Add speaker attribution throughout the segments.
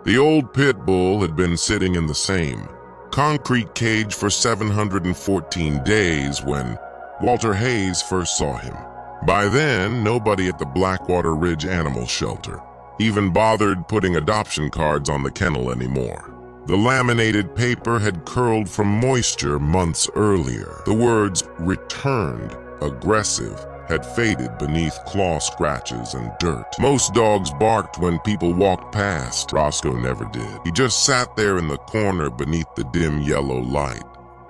Speaker 1: The old Pitbull had been sitting in the same concrete cage for 714 days when Walter Hayes first saw him. By then, nobody at the Blackwater Ridge animal shelter even bothered putting adoption cards on the kennel anymore. The laminated paper had curled from moisture months earlier. The words "returned aggressive" had faded beneath claw scratches and dirt. Most dogs barked when people walked past. Roscoe never did. He just sat there in the corner beneath the dim yellow light,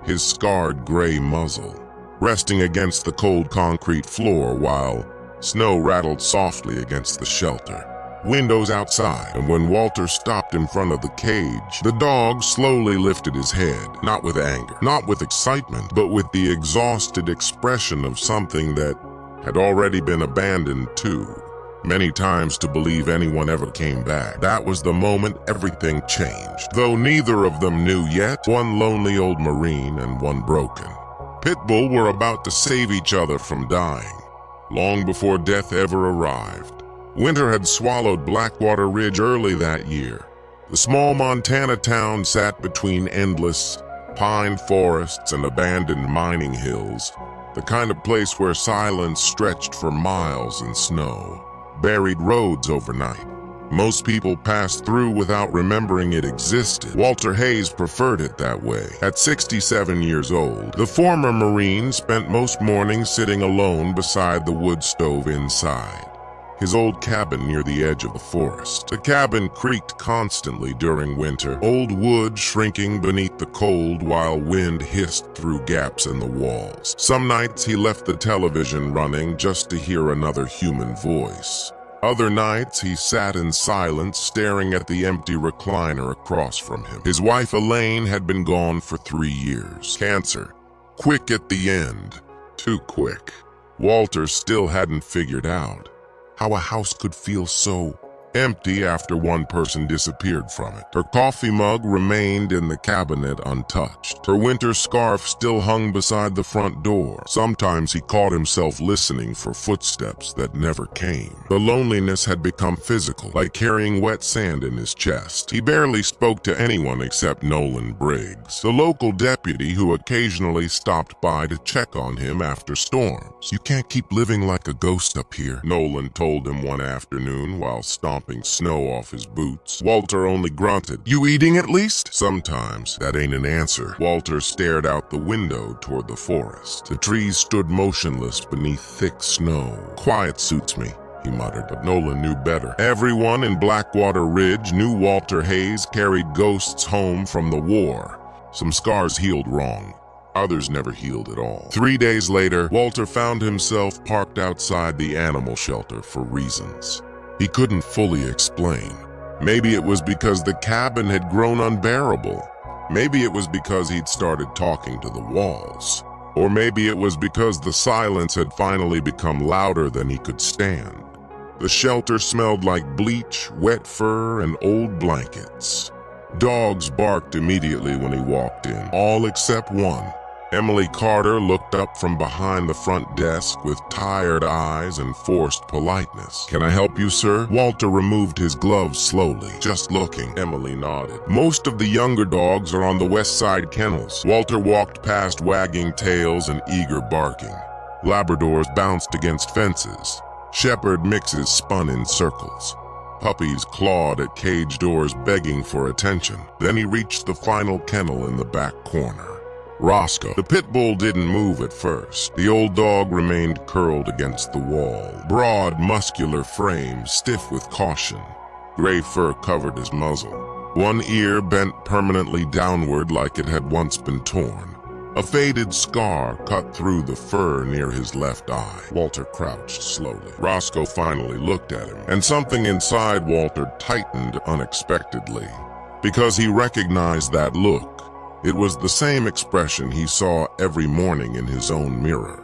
Speaker 1: his scarred gray muzzle resting against the cold concrete floor while snow rattled softly against the shelter windows outside. And when Walter stopped in front of the cage, the dog slowly lifted his head, not with anger, not with excitement, but with the exhausted expression of something that had already been abandoned too many times to believe anyone ever came back. That was the moment everything changed, though neither of them knew yet. One lonely old Marine and one broken Pitbull were about to save each other from dying, long before death ever arrived. Winter had swallowed Blackwater Ridge early that year. The small Montana town sat between endless pine forests and abandoned mining hills, the kind of place where silence stretched for miles in snow, buried roads overnight. Most people passed through without remembering it existed. Walter Hayes preferred it that way. At 67 years old, the former Marine spent most mornings sitting alone beside the wood stove inside his old cabin near the edge of the forest. The cabin creaked constantly during winter, old wood shrinking beneath the cold while wind hissed through gaps in the walls. Some nights he left the television running just to hear another human voice. Other nights he sat in silence, staring at the empty recliner across from him. His wife Elaine had been gone for 3 years. Cancer. Quick at the end. Too quick. Walter still hadn't figured out how a house could feel so empty after one person disappeared from it. Her coffee mug remained in the cabinet untouched. Her winter scarf still hung beside the front door. Sometimes he caught himself listening for footsteps that never came. The loneliness had become physical, like carrying wet sand in his chest. He barely spoke to anyone except Nolan Briggs, the local deputy who occasionally stopped by to check on him after storms. "You can't keep living like a ghost up here," Nolan told him one afternoon while stomping snow off his boots. Walter only grunted. "You eating at least?" "Sometimes. That ain't an answer." Walter stared out the window toward the forest. The trees stood motionless beneath thick snow. "Quiet suits me," he muttered, but Nolan knew better. Everyone in Blackwater Ridge knew Walter Hayes carried ghosts home from the war. Some scars healed wrong. Others never healed at all. 3 days later, Walter found himself parked outside the animal shelter for reasons he couldn't fully explain. Maybe it was because the cabin had grown unbearable. Maybe it was because he'd started talking to the walls. Or maybe it was because the silence had finally become louder than he could stand. The shelter smelled like bleach, wet fur, and old blankets. Dogs barked immediately when he walked in, all except one. Emily Carter looked up from behind the front desk with tired eyes and forced politeness. "Can I help you, sir?" Walter removed his gloves slowly. "Just looking." Emily nodded. "Most of the younger dogs are on the west side kennels." Walter walked past wagging tails and eager barking. Labradors bounced against fences. Shepherd mixes spun in circles. Puppies clawed at cage doors begging for attention. Then he reached the final kennel in the back corner. Roscoe. The pit bull didn't move at first. The old dog remained curled against the wall. Broad, muscular frame, stiff with caution. Gray fur covered his muzzle. One ear bent permanently downward like it had once been torn. A faded scar cut through the fur near his left eye. Walter crouched slowly. Roscoe finally looked at him, and something inside Walter tightened unexpectedly, because he recognized that look. It was the same expression he saw every morning in his own mirror.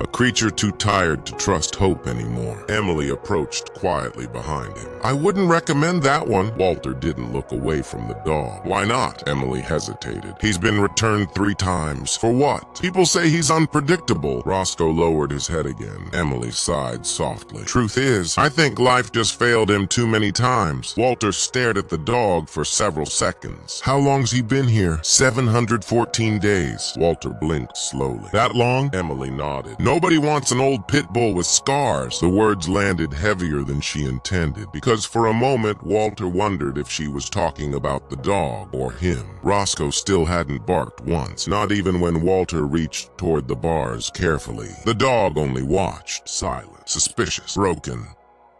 Speaker 1: a creature too tired to trust hope anymore. Emily approached quietly behind him. I wouldn't recommend that one. Walter didn't look away from the dog. Why not? Emily hesitated. He's been returned 3 times. For what? People say he's unpredictable. Roscoe lowered his head again. Emily sighed softly. Truth is, I think life just failed him too many times. Walter stared at the dog for several seconds. How long's he been here? 714 days. Walter blinked slowly. That long? Emily nodded. Nobody wants an old pit bull with scars. The words landed heavier than she intended, because for a moment Walter wondered if she was talking about the dog or him. Roscoe still hadn't barked once, not even when Walter reached toward the bars carefully. The dog only watched, silent, suspicious, broken.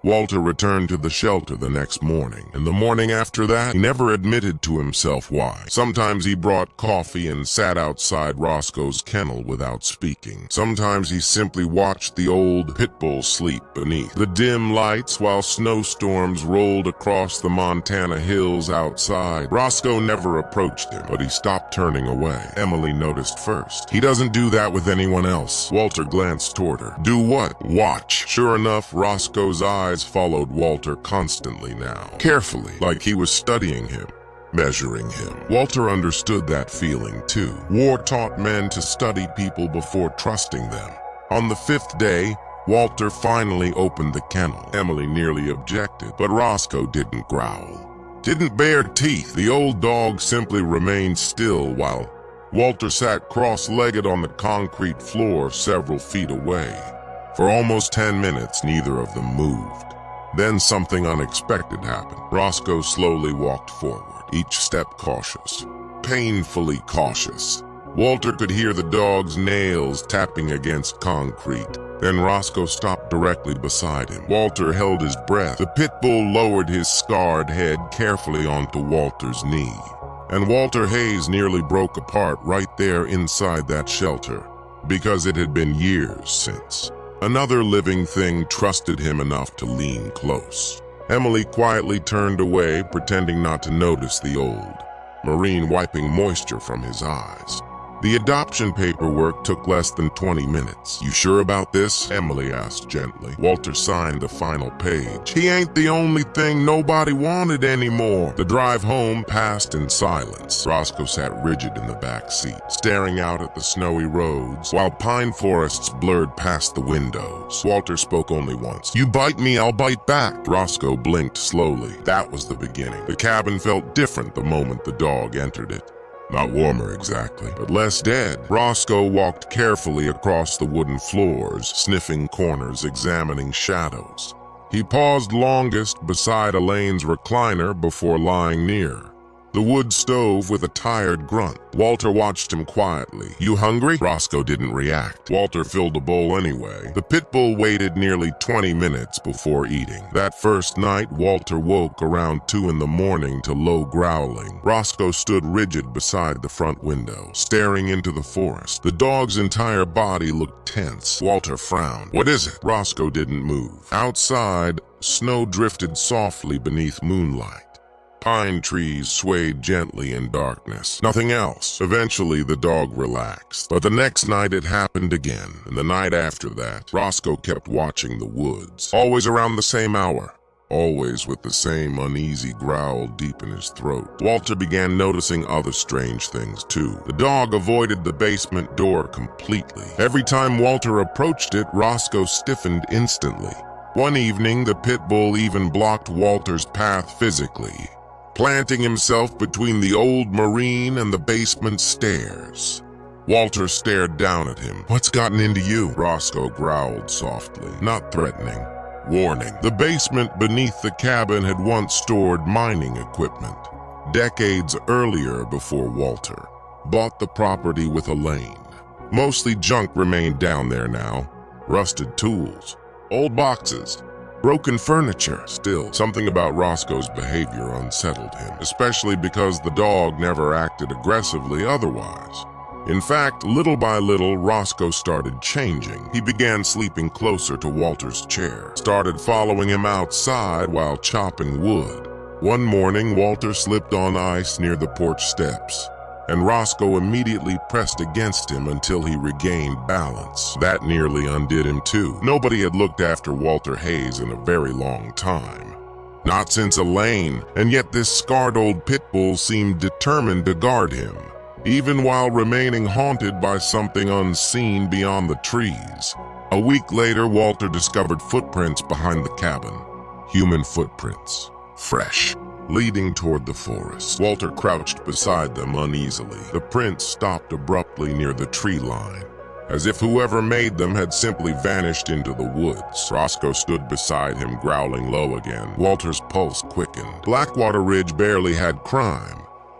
Speaker 1: Walter returned to the shelter the next morning, and the morning after that, he never admitted to himself why. Sometimes he brought coffee and sat outside Roscoe's kennel without speaking. Sometimes he simply watched the old Pitbull sleep beneath the dim lights while snowstorms rolled across the Montana hills outside. Roscoe never approached him, but he stopped turning away. Emily noticed first. He doesn't do that with anyone else. Walter glanced toward her. Do what? Watch. Sure enough, Roscoe's eyes followed Walter constantly now, carefully, like he was studying him, measuring him. Walter understood that feeling too. War taught men to study people before trusting them. On the 5th day, Walter finally opened the kennel. Emily nearly objected, but Roscoe didn't growl, didn't bare teeth. The old dog simply remained still while Walter sat cross-legged on the concrete floor several feet away. For almost 10 minutes, neither of them moved. Then something unexpected happened. Roscoe slowly walked forward, each step cautious, painfully cautious. Walter could hear the dog's nails tapping against concrete. Then Roscoe stopped directly beside him. Walter held his breath. The pit bull lowered his scarred head carefully onto Walter's knee. And Walter Hayes nearly broke apart right there inside that shelter, because it had been years since another living thing trusted him enough to lean close. Emily quietly turned away, pretending not to notice the old Marine wiping moisture from his eyes. The adoption paperwork took less than 20 minutes. You sure about this? Emily asked gently. Walter signed the final page. He ain't the only thing nobody wanted anymore. The drive home passed in silence. Roscoe sat rigid in the back seat, staring out at the snowy roads, while pine forests blurred past the windows. Walter spoke only once. You bite me, I'll bite back. Roscoe blinked slowly. That was the beginning. The cabin felt different the moment the dog entered it. Not warmer exactly, but less dead. Roscoe walked carefully across the wooden floors, sniffing corners, examining shadows. He paused longest beside Elaine's recliner before lying near the wood stove with a tired grunt. Walter watched him quietly. You hungry? Roscoe didn't react. Walter filled a bowl anyway. The pit bull waited nearly 20 minutes before eating. That first night, Walter woke around 2 in the morning to low growling. Roscoe stood rigid beside the front window, staring into the forest. The dog's entire body looked tense. Walter frowned. What is it? Roscoe didn't move. Outside, snow drifted softly beneath moonlight. Pine trees swayed gently in darkness. Nothing else. Eventually, the dog relaxed. But the next night it happened again, and the night after that, Roscoe kept watching the woods. Always around the same hour. Always with the same uneasy growl deep in his throat. Walter began noticing other strange things too. The dog avoided the basement door completely. Every time Walter approached it, Roscoe stiffened instantly. One evening, the pit bull even blocked Walter's path physically, planting himself between the old Marine and the basement stairs. Walter stared down at him. What's gotten into you? Roscoe growled softly, not threatening, warning. The basement beneath the cabin had once stored mining equipment. Decades earlier, before Walter bought the property with Elaine. Mostly junk remained down there now. Rusted tools, old boxes, broken furniture. Still, something about Roscoe's behavior unsettled him, especially because the dog never acted aggressively otherwise. In fact, little by little, Roscoe started changing. He began sleeping closer to Walter's chair, started following him outside while chopping wood. One morning, Walter slipped on ice near the porch steps. and Roscoe immediately pressed against him until he regained balance. That nearly undid him too. Nobody had looked after Walter Hayes in a very long time. Not since Elaine, and yet this scarred old Pitbull seemed determined to guard him, even while remaining haunted by something unseen beyond the trees. A week later, Walter discovered footprints behind the cabin. Human footprints. Fresh. Leading toward the forest. Walter crouched beside them uneasily. The prints stopped abruptly near the tree line, as if whoever made them had simply vanished into the woods. Roscoe stood beside him, growling low again. Walter's pulse quickened. Blackwater Ridge barely had crime.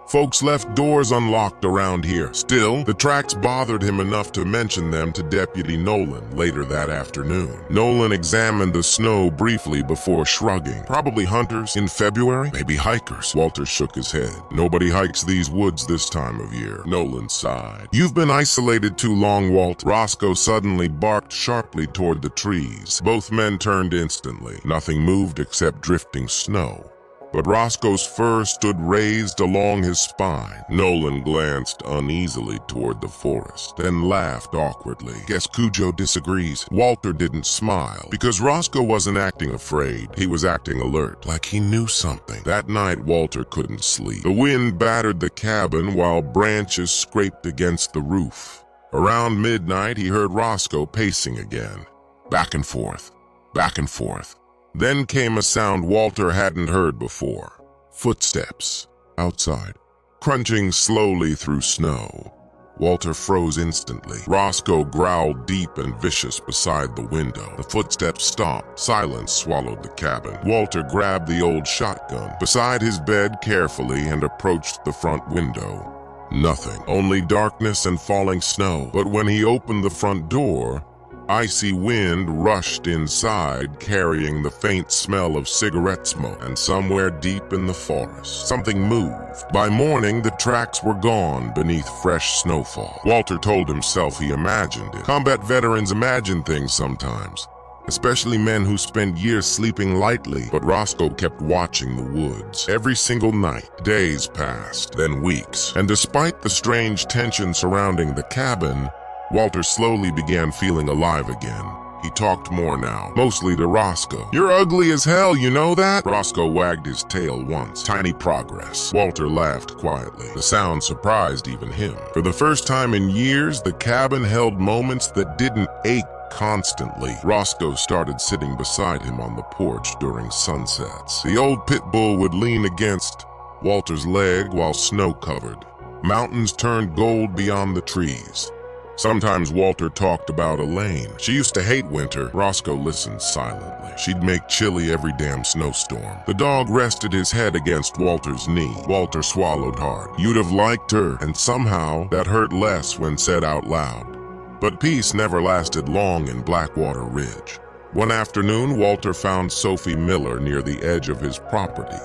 Speaker 1: Folks left doors unlocked around here. Still, the tracks bothered him enough to mention them to Deputy Nolan later that afternoon. Nolan examined the snow briefly before shrugging. Probably hunters in February, maybe hikers. Walter shook his head. Nobody hikes these woods this time of year. Nolan sighed. You've been isolated too long, Walt. Roscoe suddenly barked sharply toward the trees. Both men turned instantly. Nothing moved except drifting snow, but Roscoe's fur stood raised along his spine. Nolan glanced uneasily toward the forest, then laughed awkwardly. Guess Cujo disagrees. Walter didn't smile, because Roscoe wasn't acting afraid. He was acting alert, like he knew something. That night, Walter couldn't sleep. The wind battered the cabin while branches scraped against the roof. Around midnight, he heard Roscoe pacing again. Back and forth, back and forth. Then came a sound Walter hadn't heard before. Footsteps, outside, crunching slowly through snow. Walter froze instantly. Roscoe growled deep and vicious beside the window. The footsteps stopped. Silence swallowed the cabin. Walter grabbed the old shotgun beside his bed carefully and approached the front window. Nothing, only darkness and falling snow. But when he opened the front door, icy wind rushed inside, carrying the faint smell of cigarette smoke. And somewhere deep in the forest, something moved. By morning, the tracks were gone beneath fresh snowfall. Walter told himself he imagined it. Combat veterans imagine things sometimes, especially men who spent years sleeping lightly. But Roscoe kept watching the woods. Every single night, days passed, then weeks. And despite the strange tension surrounding the cabin, Walter slowly began feeling alive again. He talked more now, mostly to Roscoe. You're ugly as hell, you know that? Roscoe wagged his tail once. Tiny progress. Walter laughed quietly. The sound surprised even him. For the first time in years, the cabin held moments that didn't ache constantly. Roscoe started sitting beside him on the porch during sunsets. The old Pitbull would lean against Walter's leg while snow covered. Mountains turned gold beyond the trees. Sometimes Walter talked about Elaine. She used to hate winter. Roscoe listened silently. She'd make chilly every damn snowstorm. The dog rested his head against Walter's knee. Walter swallowed hard. You'd have liked her, and somehow that hurt less when said out loud. But peace never lasted long in Blackwater Ridge. One afternoon, Walter found Sophie Miller near the edge of his property.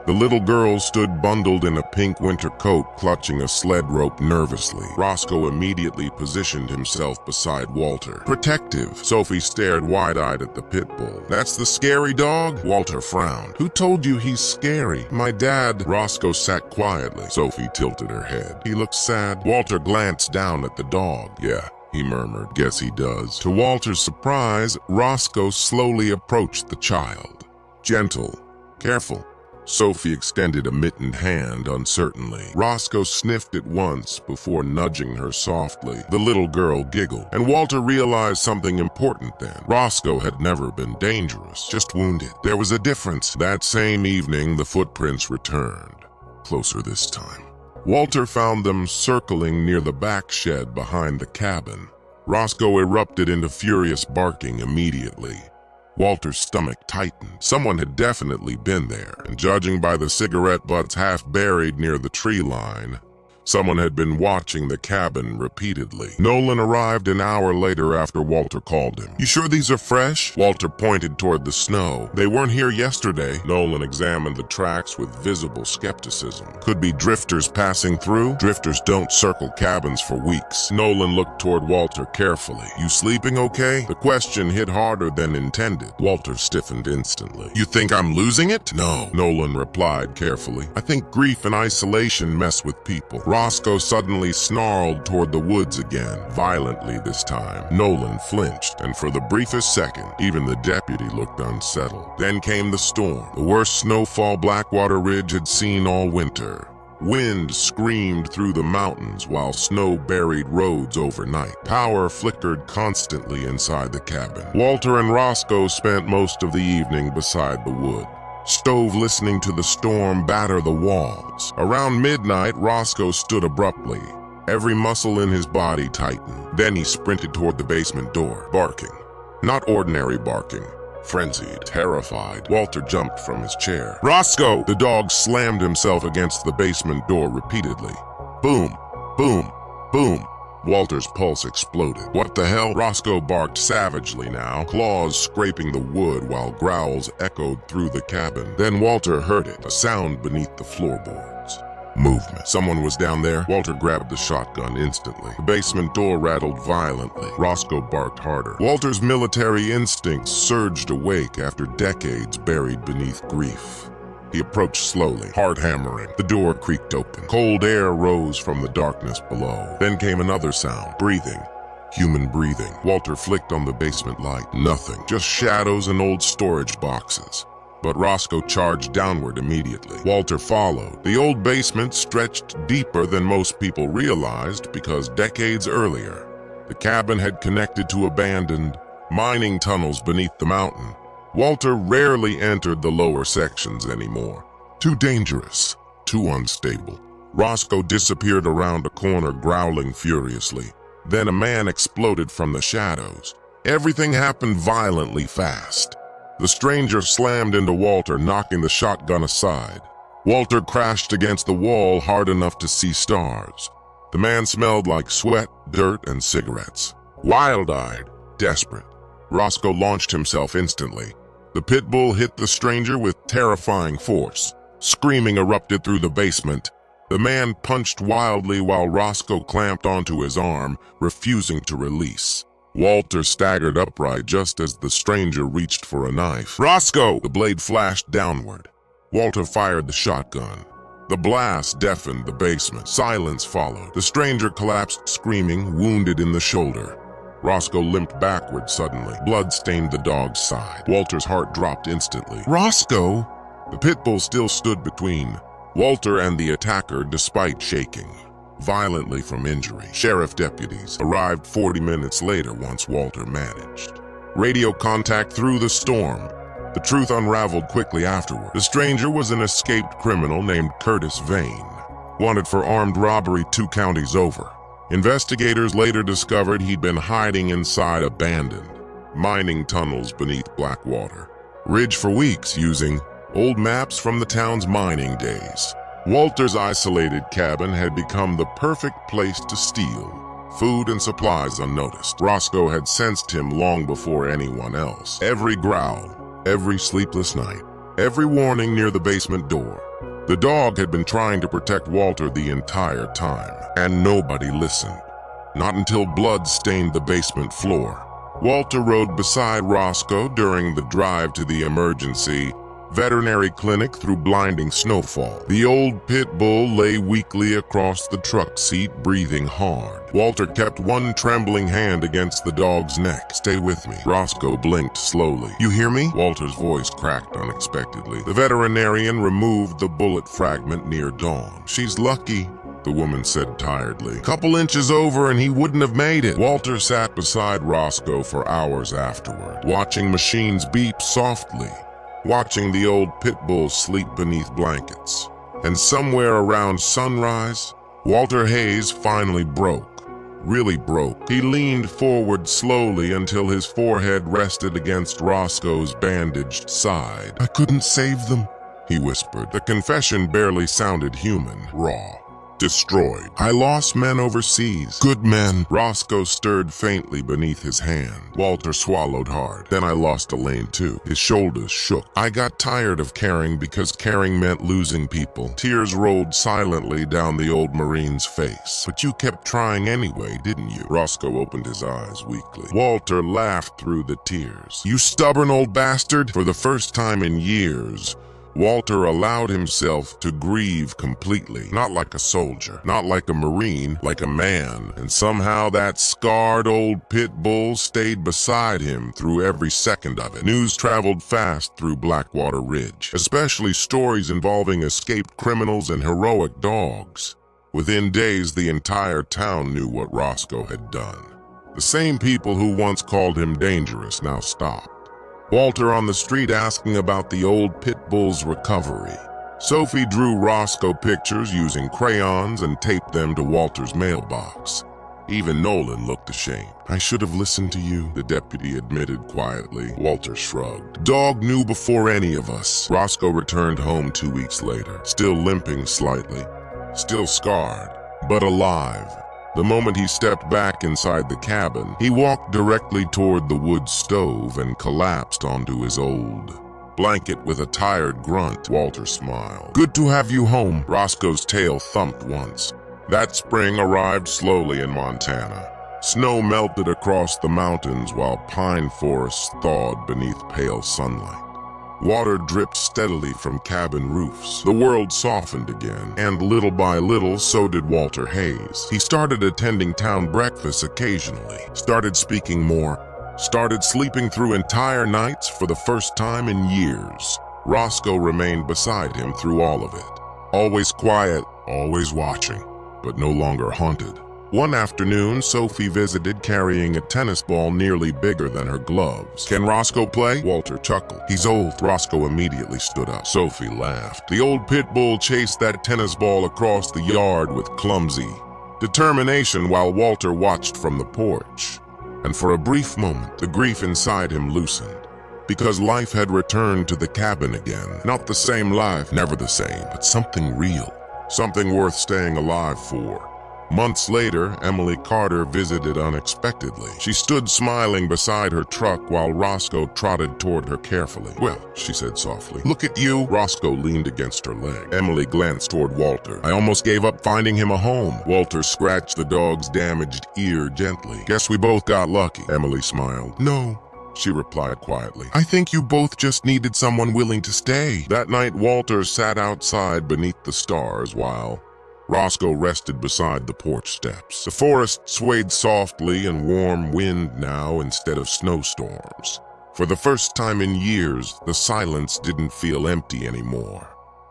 Speaker 1: The little girl stood bundled in a pink winter coat, clutching a sled rope nervously. Roscoe immediately positioned himself beside Walter. Protective. Sophie stared wide-eyed at the Pitbull. That's the scary dog? Walter frowned. Who told you he's scary? My dad. Roscoe sat quietly. Sophie tilted her head. He looked sad. Walter glanced down at the dog. Yeah, he murmured. Guess he does. To Walter's surprise, Roscoe slowly approached the child. Gentle. Careful. Sophie extended a mittened hand uncertainly. Roscoe sniffed it once before nudging her softly. The little girl giggled, and Walter realized something important then. Roscoe had never been dangerous, just wounded. There was a difference. That same evening, the footprints returned. Closer this time. Walter found them circling near the back shed behind the cabin. Roscoe erupted into furious barking immediately. Walter's stomach tightened. Someone had definitely been there, and judging by the cigarette butts half buried near the tree line, someone had been watching the cabin repeatedly. Nolan arrived an hour later after Walter called him. You sure these are fresh? Walter pointed toward the snow. They weren't here yesterday. Nolan examined the tracks with visible skepticism. Could be drifters passing through? Drifters don't circle cabins for weeks. Nolan looked toward Walter carefully. You sleeping okay? The question hit harder than intended. Walter stiffened instantly. You think I'm losing it? No, Nolan replied carefully. I think grief and isolation mess with people. Roscoe suddenly snarled toward the woods again, violently this time. Nolan flinched, and for the briefest second, even the deputy looked unsettled. Then came the storm, the worst snowfall Blackwater Ridge had seen all winter. Wind screamed through the mountains while snow buried roads overnight. Power flickered constantly inside the cabin. Walter and Roscoe spent most of the evening beside the wood, stove listening to the storm batter the walls. Around midnight, Roscoe stood abruptly, every muscle in his body tightened. Then he sprinted toward the basement door, barking. Not ordinary barking. Frenzied, terrified, Walter jumped from his chair. "Roscoe!" The dog slammed himself against the basement door repeatedly. Boom, boom, boom. Walter's pulse exploded. "What the hell?" Roscoe barked savagely now, claws scraping the wood while growls echoed through the cabin. Then Walter heard it, a sound beneath the floorboards. Movement. Someone was down there. Walter grabbed the shotgun instantly. The basement door rattled violently. Roscoe barked harder. Walter's military instincts surged awake after decades buried beneath grief. He approached slowly, heart hammering. The door creaked open. Cold air rose from the darkness below. Then came another sound. Breathing. Human breathing. Walter flicked on the basement light. Nothing. Just shadows and old storage boxes. But Roscoe charged downward immediately. Walter followed. The old basement stretched deeper than most people realized because decades earlier, the cabin had connected to abandoned mining tunnels beneath the mountain. Walter rarely entered the lower sections anymore. Too dangerous, too unstable. Roscoe disappeared around a corner, growling furiously. Then a man exploded from the shadows. Everything happened violently fast. The stranger slammed into Walter, knocking the shotgun aside. Walter crashed against the wall hard enough to see stars. The man smelled like sweat, dirt, and cigarettes. Wild-eyed, desperate, Roscoe launched himself instantly. The Pitbull hit the stranger with terrifying force. Screaming erupted through the basement. The man punched wildly while Roscoe clamped onto his arm, refusing to release. Walter staggered upright just as the stranger reached for a knife. "Roscoe!" The blade flashed downward. Walter fired the shotgun. The blast deafened the basement. Silence followed. The stranger collapsed screaming, wounded in the shoulder. Roscoe limped backward suddenly. Blood stained the dog's side. Walter's heart dropped instantly. "Roscoe!" The Pitbull still stood between Walter and the attacker despite shaking violently from injury. Sheriff deputies arrived 40 minutes later once Walter managed. Radio contact through the storm. The truth unraveled quickly afterward. The stranger was an escaped criminal named Curtis Vane, wanted for armed robbery 2 counties over. Investigators later discovered he'd been hiding inside abandoned mining tunnels beneath Blackwater Ridge for weeks using old maps from the town's mining days. Walter's isolated cabin had become the perfect place to steal food and supplies unnoticed. Roscoe had sensed him long before anyone else. Every growl, every sleepless night, every warning near the basement door. The dog had been trying to protect Walter the entire time, and nobody listened. Not until blood stained the basement floor. Walter rode beside Roscoe during the drive to the emergency veterinary clinic through blinding snowfall. The old Pitbull lay weakly across the truck seat, breathing hard. Walter kept one trembling hand against the dog's neck. "Stay with me." Roscoe blinked slowly. "You hear me?" Walter's voice cracked unexpectedly. The veterinarian removed the bullet fragment near dawn. "She's lucky," the woman said tiredly. "Couple inches over and he wouldn't have made it." Walter sat beside Roscoe for hours afterward, watching machines beep softly, watching the old Pitbull sleep beneath blankets. And somewhere around sunrise, Walter Hayes finally broke. Really broke. He leaned forward slowly until his forehead rested against Roscoe's bandaged side. "I couldn't save them," he whispered. The confession barely sounded human, raw. "Destroyed. I lost men overseas. Good men." Roscoe stirred faintly beneath his hand. Walter swallowed hard. "Then I lost Elaine too." His shoulders shook. "I got tired of caring because caring meant losing people." Tears rolled silently down the old Marine's face. "But you kept trying anyway, didn't you?" Roscoe opened his eyes weakly. Walter laughed through the tears. "You stubborn old bastard." For the first time in years, Walter allowed himself to grieve completely, not like a soldier, not like a Marine, like a man. And somehow that scarred old Pitbull stayed beside him through every second of it. News traveled fast through Blackwater Ridge, especially stories involving escaped criminals and heroic dogs. Within days, the entire town knew what Roscoe had done. The same people who once called him dangerous now stopped. Walter on the street asking about the old Pitbull's recovery. Sophie drew Roscoe pictures using crayons and taped them to Walter's mailbox. Even Nolan looked ashamed. "I should have listened to you," the deputy admitted quietly. Walter shrugged. "Dog knew before any of us." Roscoe returned home 2 weeks later, still limping slightly, still scarred, but alive. The moment he stepped back inside the cabin, he walked directly toward the wood stove and collapsed onto his old blanket with a tired grunt. Walter smiled. "Good to have you home." Roscoe's tail thumped once. That spring arrived slowly in Montana. Snow melted across the mountains while pine forests thawed beneath pale sunlight. Water dripped steadily from cabin roofs. The world softened again, and little by little, so did Walter Hayes. He started attending town breakfasts occasionally, started speaking more, started sleeping through entire nights for the first time in years. Roscoe remained beside him through all of it. Always quiet, always watching, but no longer haunted. One afternoon, Sophie visited carrying a tennis ball nearly bigger than her gloves. "Can Roscoe play?" Walter chuckled. "He's old." Roscoe immediately stood up. Sophie laughed. The old Pitbull chased that tennis ball across the yard with clumsy determination while Walter watched from the porch. And for a brief moment, the grief inside him loosened. Because life had returned to the cabin again. Not the same life, never the same, but something real. Something worth staying alive for. Months later, Emily Carter visited unexpectedly. She stood smiling beside her truck while Roscoe trotted toward her carefully. "Well," she said softly. "Look at you." Roscoe leaned against her leg. Emily glanced toward Walter. "I almost gave up finding him a home." Walter scratched the dog's damaged ear gently. "Guess we both got lucky." Emily smiled. "No," she replied quietly. "I think you both just needed someone willing to stay." That night, Walter sat outside beneath the stars while Roscoe rested beside the porch steps. The forest swayed softly in warm wind now instead of snowstorms. For the first time in years, the silence didn't feel empty anymore.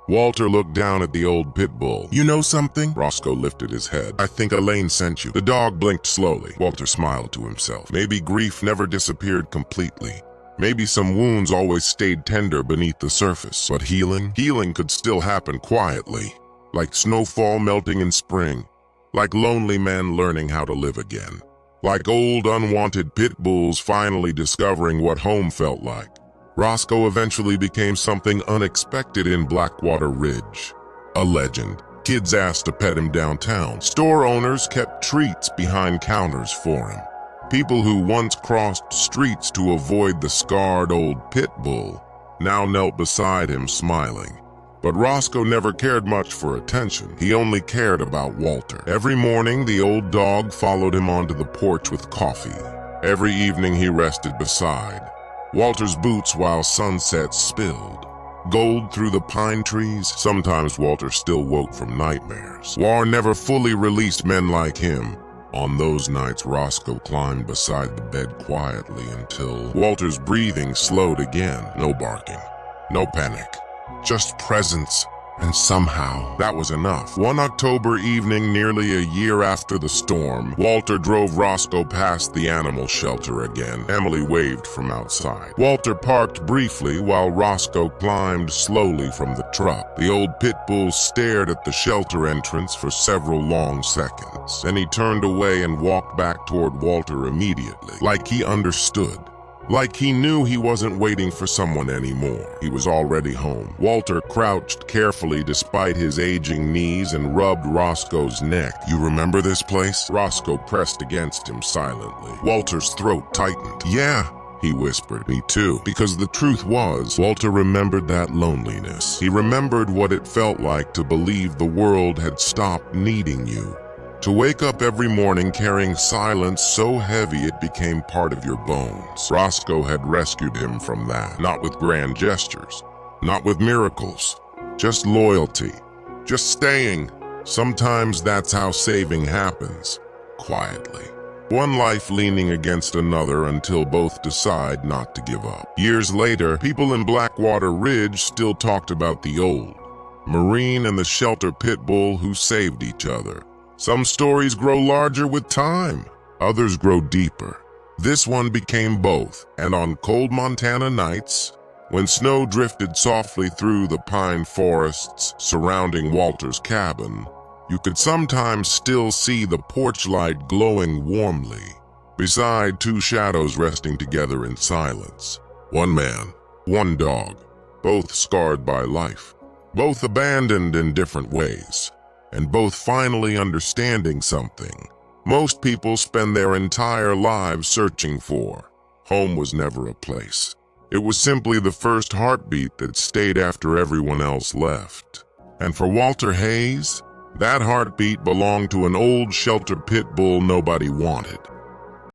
Speaker 1: Walter looked down at the old Pitbull. "You know something?" Roscoe lifted his head. "I think Elaine sent you." The dog blinked slowly. Walter smiled to himself. Maybe grief never disappeared completely. Maybe some wounds always stayed tender beneath the surface. But healing could still happen quietly. Like snowfall melting in spring, like lonely men learning how to live again, like old unwanted pit bulls finally discovering what home felt like. Roscoe eventually became something unexpected in Blackwater Ridge. A legend. Kids asked to pet him downtown. Store owners kept treats behind counters for him. People who once crossed streets to avoid the scarred old pit bull now knelt beside him smiling. But Roscoe never cared much for attention. He only cared about Walter. Every morning, the old dog followed him onto the porch with coffee. Every evening, he rested beside Walter's boots while sunset spilled gold through the pine trees. Sometimes Walter still woke from nightmares. War never fully released men like him. On those nights, Roscoe climbed beside the bed quietly until Walter's breathing slowed again. No barking, no panic. Just presence, and somehow that was enough. One October evening, nearly a year after the storm, Walter drove Roscoe past the animal shelter again. Emily waved from outside. Walter parked briefly while Roscoe climbed slowly from the truck. The old pit bull stared at the shelter entrance for several long seconds. Then he turned away and walked back toward Walter immediately, like he understood. Like he knew he wasn't waiting for someone anymore. He was already home. Walter crouched carefully despite his aging knees and rubbed Roscoe's neck. "You remember this place?" Roscoe pressed against him silently. Walter's throat tightened. "Yeah," he whispered. "Me too." Because the truth was, Walter remembered that loneliness. He remembered what it felt like to believe the world had stopped needing you. To wake up every morning carrying silence so heavy it became part of your bones. Roscoe had rescued him from that, not with grand gestures, Not with miracles, just loyalty, just staying. Sometimes that's how saving happens, quietly. One life leaning against another until both decide not to give up. Years later, people in Blackwater Ridge still talked about the old Marine and the shelter Pitbull who saved each other. Some stories grow larger with time, others grow deeper. This one became both, and on cold Montana nights, when snow drifted softly through the pine forests surrounding Walter's cabin, you could sometimes still see the porch light glowing warmly, beside two shadows resting together in silence. One man, one dog, both scarred by life, both abandoned in different ways, and both finally understanding something most people spend their entire lives searching for. Home was never a place. It was simply the first heartbeat that stayed after everyone else left. And for Walter Hayes, that heartbeat belonged to an old shelter pit bull nobody wanted.